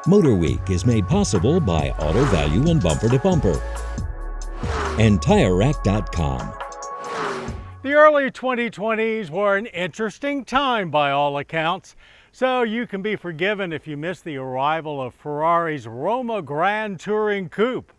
MotorWeek is made possible by Auto Value and Bumper to Bumper and TireRack.com. The early 2020s were an interesting time by all accounts, so you can be forgiven if you missed the arrival of Ferrari's Roma Grand Touring Coupe.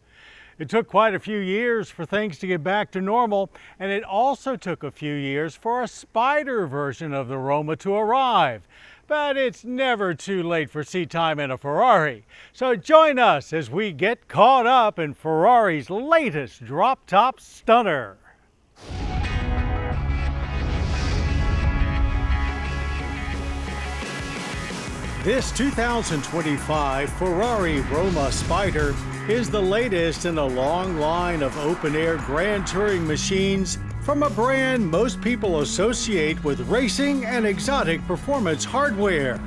It took quite a few years for things to get back to normal, and it also took a few years for a Spider version of the Roma to arrive. But it's never too late for seat time in a Ferrari. So join us as we get caught up in Ferrari's latest drop-top stunner. This 2025 Ferrari Roma Spider is the latest in a long line of open-air Grand Touring machines from a brand most people associate with racing and exotic performance hardware.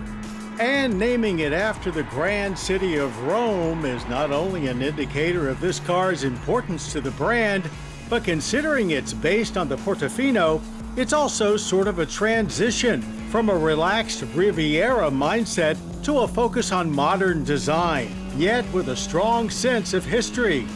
And naming it after the grand city of Rome is not only an indicator of this car's importance to the brand, but considering it's based on the Portofino, it's also sort of a transition from a relaxed Riviera mindset to a focus on modern design, yet with a strong sense of history.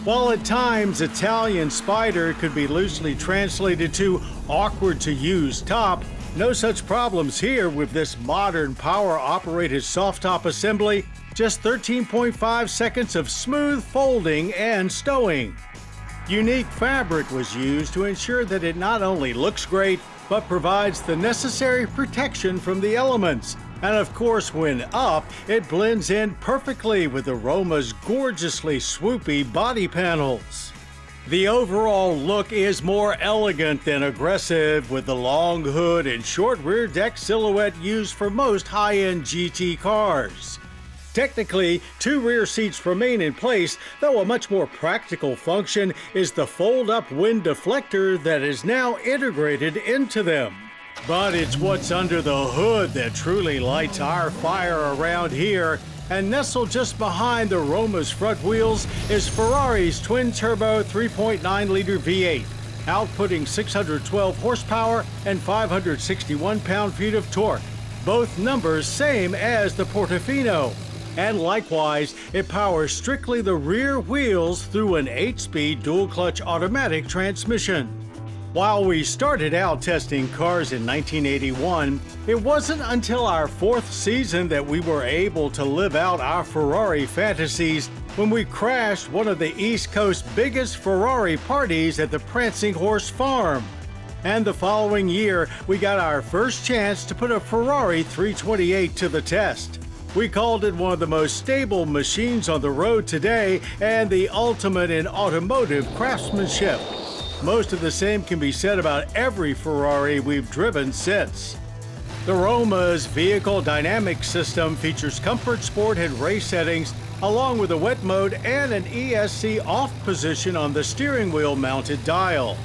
While at times Italian Spider could be loosely translated to awkward to use top, no such problems here with this modern power-operated soft-top assembly, just 13.5 seconds of smooth folding and stowing. Unique fabric was used to ensure that it not only looks great, but provides the necessary protection from the elements. And of course, when up, it blends in perfectly with the Roma's gorgeously swoopy body panels. The overall look is more elegant than aggressive, with the long hood and short rear deck silhouette used for most high-end GT cars. Technically, two rear seats remain in place, though a much more practical function is the fold-up wind deflector that is now integrated into them. But it's what's under the hood that truly lights our fire around here, and nestled just behind the Roma's front wheels is Ferrari's twin-turbo 3.9-liter V8, outputting 612 horsepower and 561 pound-feet of torque, both numbers same as the Portofino. And likewise, it powers strictly the rear wheels through an 8-speed dual-clutch automatic transmission. While we started out testing cars in 1981, it wasn't until our fourth season that we were able to live out our Ferrari fantasies when we crashed one of the East Coast's biggest Ferrari parties at the Prancing Horse Farm. And the following year, we got our first chance to put a Ferrari 328 to the test. We called it one of the most stable machines on the road today and the ultimate in automotive craftsmanship. Most of the same can be said about every Ferrari we've driven since. The Roma's vehicle dynamic system features comfort, sport, and race settings, along with a wet mode and an ESC off position on the steering wheel mounted dial.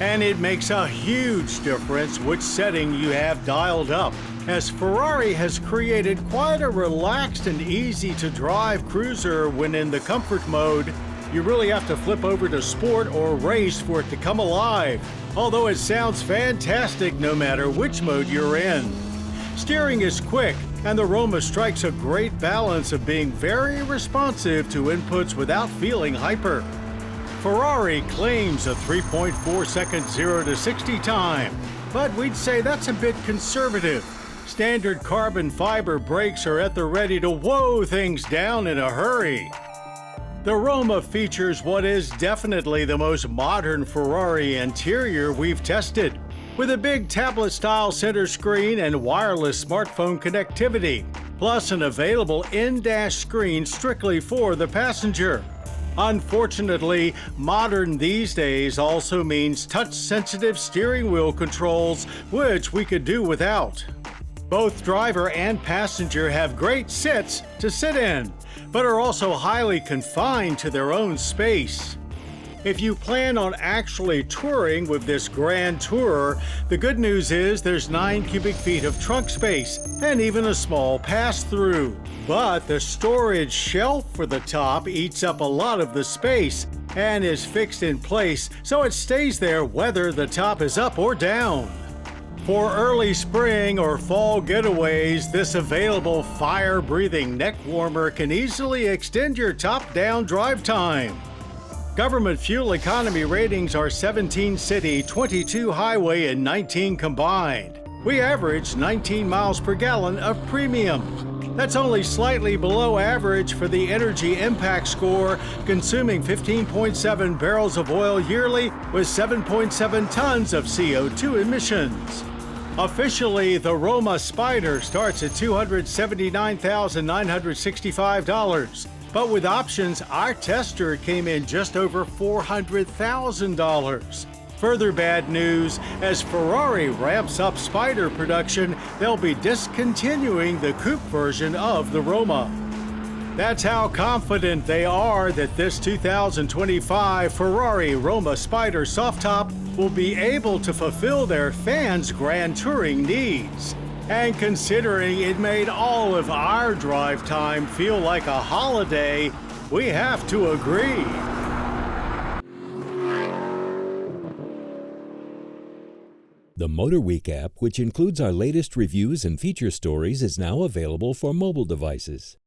And it makes a huge difference which setting you have dialed up, as Ferrari has created quite a relaxed and easy to drive cruiser when in the comfort mode. You really have to flip over to sport or race for it to come alive, although it sounds fantastic no matter which mode you're in. Steering is quick, and the Roma strikes a great balance of being very responsive to inputs without feeling hyper. Ferrari claims a 3.4 second 0 to 60 time, but we'd say that's a bit conservative. Standard carbon fiber brakes are at the ready to whoa things down in a hurry. The Roma features what is definitely the most modern Ferrari interior we've tested, with a big tablet-style center screen and wireless smartphone connectivity, plus an available in-dash screen strictly for the passenger. Unfortunately, modern these days also means touch-sensitive steering wheel controls, which we could do without. Both driver and passenger have great sits to sit in, but are also highly confined to their own space. If you plan on actually touring with this Grand Tourer, the good news is there's 9 cubic feet of trunk space and even a small pass-through. But the storage shelf for the top eats up a lot of the space and is fixed in place so it stays there whether the top is up or down. For early spring or fall getaways, this available fire-breathing neck warmer can easily extend your top-down drive time. Government fuel economy ratings are 17 city, 22 highway, and 19 combined. We average 19 miles per gallon of premium. That's only slightly below average for the Energy Impact Score, consuming 15.7 barrels of oil yearly with 7.7 tons of CO2 emissions. Officially, the Roma Spider starts at $279,965, but with options, our tester came in just over $400,000. Further bad news, as Ferrari ramps up Spider production, they'll be discontinuing the coupe version of the Roma. That's how confident they are that this 2025 Ferrari Roma Spider soft top will be able to fulfill their fans' grand touring needs. And considering it made all of our drive time feel like a holiday, we have to agree. The MotorWeek app, which includes our latest reviews and feature stories, is now available for mobile devices.